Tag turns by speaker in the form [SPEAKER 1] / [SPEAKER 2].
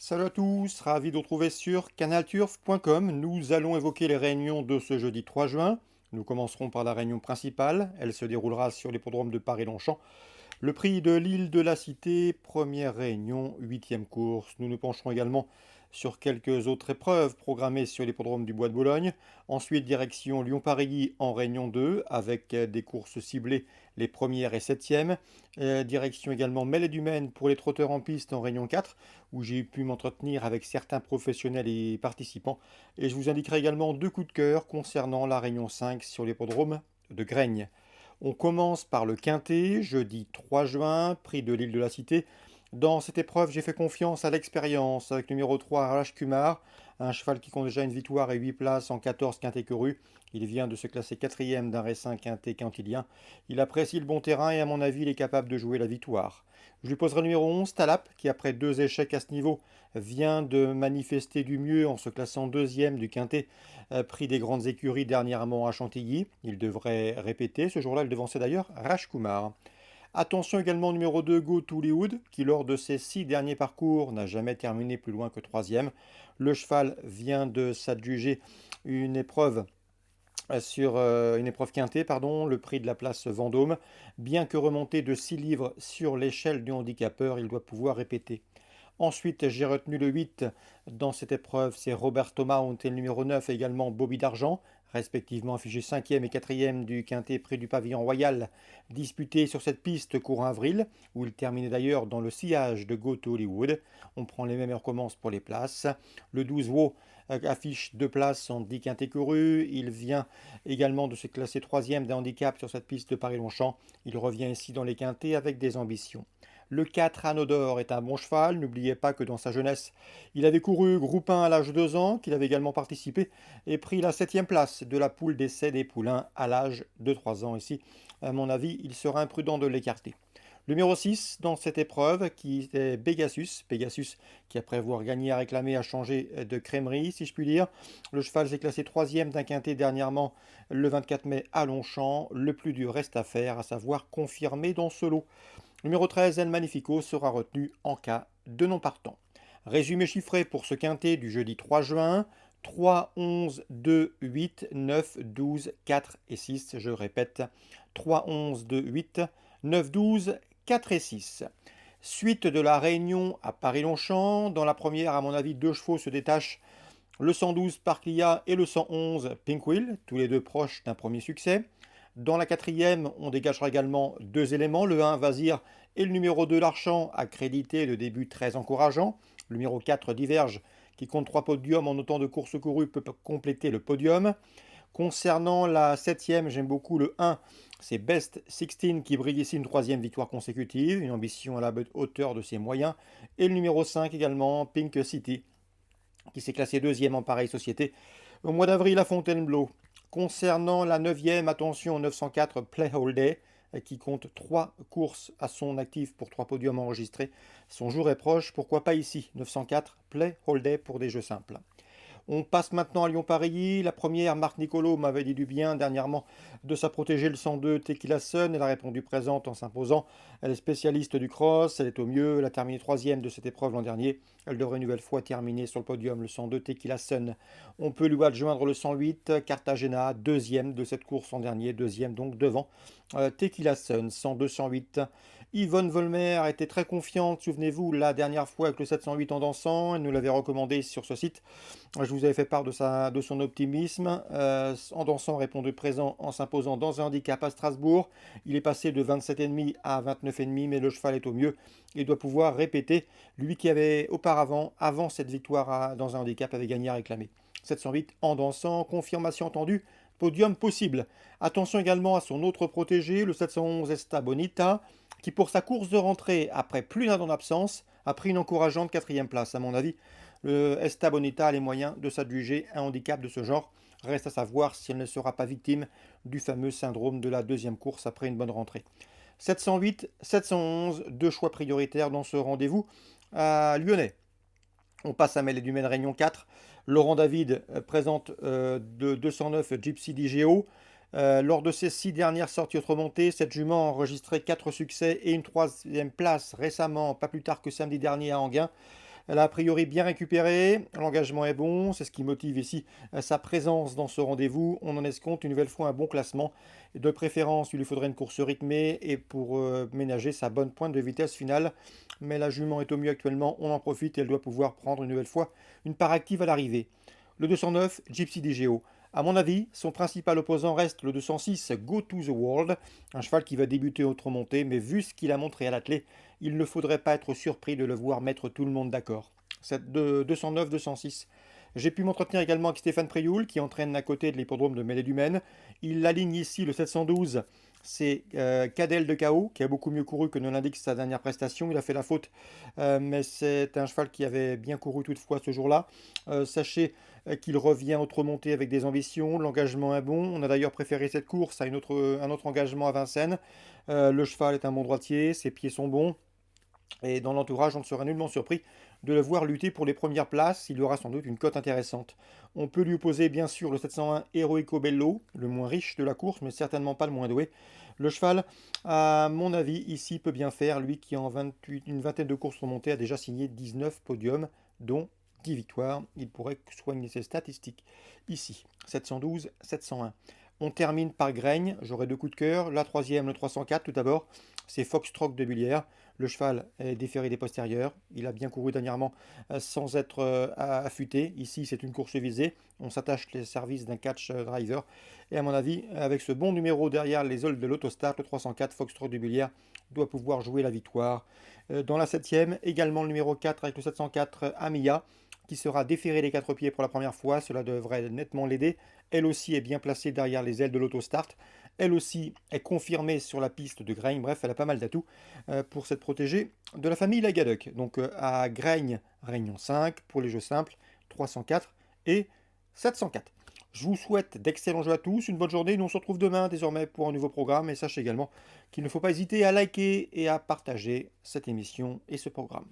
[SPEAKER 1] Salut à tous, ravi de vous retrouver sur canalturf.com. Nous allons évoquer les réunions de ce jeudi 3 juin. Nous commencerons par la réunion principale. Elle se déroulera sur l'hippodrome de Paris-Longchamp. Le prix de l'île de la Cité, première réunion, huitième course. Nous nous pencherons également sur quelques autres épreuves programmées sur l'hippodrome du Bois de Boulogne. Ensuite, direction Lyon-Paris en réunion 2 avec des courses ciblées les premières et septièmes. Direction également Mêlée du Maine pour les trotteurs en piste en réunion 4 où j'ai pu m'entretenir avec certains professionnels et participants. Et je vous indiquerai également deux coups de cœur concernant la réunion 5 sur l'hippodrome de Graignes. On commence par le Quintet, jeudi 3 juin, prix de l'île de la Cité. Dans cette épreuve, j'ai fait confiance à l'expérience avec le numéro 3, Raj Kumar, un cheval qui compte déjà une victoire et 8 places en 14 quintet courus. Il vient de se classer quatrième d'un récent quintet quintilien. Il apprécie le bon terrain et à mon avis, il est capable de jouer la victoire. Je lui poserai le numéro 11, Talap, qui après deux échecs à ce niveau, vient de manifester du mieux en se classant deuxième du quintet, prix des grandes écuries dernièrement à Chantilly. Il devrait répéter, ce jour-là, il devançait d'ailleurs Rajkumar. Attention également au numéro 2, Go to Hollywood, qui lors de ses 6 derniers parcours n'a jamais terminé plus loin que troisième. Le cheval vient de s'adjuger une épreuve sur une épreuve quintée, pardon, le prix de la place Vendôme. Bien que remonté de 6 livres sur l'échelle du handicapeur, il doit pouvoir répéter. Ensuite, j'ai retenu le 8 dans cette épreuve, c'est Roberto Mount et le numéro 9 également Bobby d'Argent, respectivement affichés 5e et 4e du quintet près du pavillon royal, disputé sur cette piste courant avril, où il terminait d'ailleurs dans le sillage de Go to Hollywood. On prend les mêmes et on recommence pour les places. Le 12 Wo affiche deux places en 10 quintés courus. Il vient également de se classer 3e d'un handicap sur cette piste de Paris-Longchamp. Il revient ici dans les quintets avec des ambitions. Le 4 Anneau d'Or est un bon cheval. N'oubliez pas que dans sa jeunesse, il avait couru groupe 1 à l'âge de 2 ans, qu'il avait également participé et pris la 7e place de la poule d'essai des poulains à l'âge de 3 ans. Ici, à mon avis, il sera imprudent de l'écarter. Le numéro 6 dans cette épreuve, qui est Pegasus. Pegasus, qui après avoir gagné à réclamer, a changé de crèmerie, si je puis dire. Le cheval s'est classé 3e d'un quintet dernièrement le 24 mai à Longchamp. Le plus dur reste à faire, à savoir confirmer dans ce lot. Numéro 13, El Magnifico sera retenu en cas de non partant. Résumé chiffré pour ce quintet du jeudi 3 juin. 3, 11, 2, 8, 9, 12, 4 et 6. Je répète, 3, 11, 2, 8, 9, 12, 4 et 6. Suite de la réunion à Paris-Longchamp. Dans la première, à mon avis, deux chevaux se détachent. Le 112 Parclia et le 111 Pinkwheel, tous les deux proches d'un premier succès. Dans la quatrième, on dégagera également deux éléments, le 1 Vazir et le numéro 2 Larchant, accrédité le début très encourageant. Le numéro 4 Diverge, qui compte 3 podiums en autant de courses courues, peut compléter le podium. Concernant la septième, j'aime beaucoup le 1, c'est Best 16 qui brille ici une troisième victoire consécutive, une ambition à la hauteur de ses moyens. Et le numéro 5 également, Pink City, qui s'est classé deuxième en pareille société au mois d'avril à Fontainebleau. Concernant la neuvième, attention au 904 Play Holiday, qui compte 3 courses à son actif pour 3 podiums enregistrés. Son jour est proche, pourquoi pas ici 904 Play Holiday pour des jeux simples. On passe maintenant à Lyon-Paris. La première, Marc Nicolo m'avait dit du bien dernièrement de sa protégée le 102 Tequila Sun. Elle a répondu présente en s'imposant. Elle est spécialiste du cross, elle est au mieux. Elle a terminé troisième de cette épreuve l'an dernier. Elle devrait une nouvelle fois terminer sur le podium le 102 Tequila Sun. On peut lui adjoindre le 108 Cartagena, deuxième de cette course l'an dernier, deuxième donc devant Tequila Sun, 102-108. Yvonne Volmer était très confiante, souvenez-vous, la dernière fois avec le 708 en dansant, elle nous l'avait recommandé sur ce site. Je vous avais fait part de son optimisme. En dansant, répondu présent en s'imposant dans un handicap à Strasbourg. Il est passé de 27,5 à 29,5, mais le cheval est au mieux et doit pouvoir répéter. Lui qui avait auparavant, avant cette victoire dans un handicap, avait gagné à réclamer. 708 en dansant, confirmation entendue, podium possible. Attention également à son autre protégé, le 711 Esta Bonita, qui pour sa course de rentrée, après plus d'un an d'absence, a pris une encourageante quatrième place. À mon avis, le Esta Bonita a les moyens de s'adjuger un handicap de ce genre. Reste à savoir si elle ne sera pas victime du fameux syndrome de la deuxième course après une bonne rentrée. 708, 711, deux choix prioritaires dans ce rendez-vous à Lyonnais. On passe à Mêlée du Maine Réunion 4. Laurent David présente de 209 Gypsy DGO. Lors de ses 6 dernières sorties autre montée, cette jument a enregistré 4 succès et une troisième place récemment, pas plus tard que samedi dernier à Anguin. Elle a a priori bien récupéré, l'engagement est bon, c'est ce qui motive ici sa présence dans ce rendez-vous. On en escompte une nouvelle fois un bon classement. De préférence, il lui faudrait une course rythmée et pour ménager sa bonne pointe de vitesse finale. Mais la jument est au mieux actuellement, on en profite et elle doit pouvoir prendre une nouvelle fois une part active à l'arrivée. Le 209, Gypsy DGO. À mon avis, son principal opposant reste le 206 Go to the World, un cheval qui va débuter au trot monté, mais vu ce qu'il a montré à l'attelé, il ne faudrait pas être surpris de le voir mettre tout le monde d'accord. Cette de 209-206. J'ai pu m'entretenir également avec Stéphane Prioul, qui entraîne à côté de l'hippodrome de Mêlée-du-Maine. Il aligne ici le 712. C'est Cadel de KO, qui a beaucoup mieux couru que ne l'indique sa dernière prestation. Il a fait la faute, mais c'est un cheval qui avait bien couru toutefois ce jour-là. Sachez qu'il revient autre montée avec des ambitions, l'engagement est bon. On a d'ailleurs préféré cette course à un autre engagement à Vincennes. Le cheval est un bon droitier, ses pieds sont bons. Et dans l'entourage, on ne sera nullement surpris de le voir lutter pour les premières places. Il aura sans doute une cote intéressante. On peut lui opposer bien sûr le 701 Heroico Bello, le moins riche de la course, mais certainement pas le moins doué. Le cheval, à mon avis, ici peut bien faire. Lui qui en une vingtaine de courses remontées a déjà signé 19 podiums, dont 10 victoires. Il pourrait soigner ses statistiques ici. 712, 701. On termine par Graigne, j'aurai deux coups de cœur. La troisième, le 304 tout d'abord, c'est Foxtrot de Bullière. Le cheval est déféré des postérieurs. Il a bien couru dernièrement sans être affûté. Ici, c'est une course visée. On s'attache les services d'un catch driver. Et à mon avis, avec ce bon numéro derrière les oles de l'autostart, le 304 Foxtrot de Bullière doit pouvoir jouer la victoire. Dans la septième, également le numéro 4 avec le 704 Amiya, qui sera déféré des quatre pieds pour la première fois. Cela devrait nettement l'aider. Elle aussi est bien placée derrière les ailes de l'autostart. Elle aussi est confirmée sur la piste de Graigne. Bref, elle a pas mal d'atouts pour s'être protégée de la famille Lagadoc. Donc à Graigne, Réunion 5 pour les jeux simples, 304 et 704. Je vous souhaite d'excellents jeux à tous, une bonne journée. Nous on se retrouve demain désormais pour un nouveau programme. Et sachez également qu'il ne faut pas hésiter à liker et à partager cette émission et ce programme.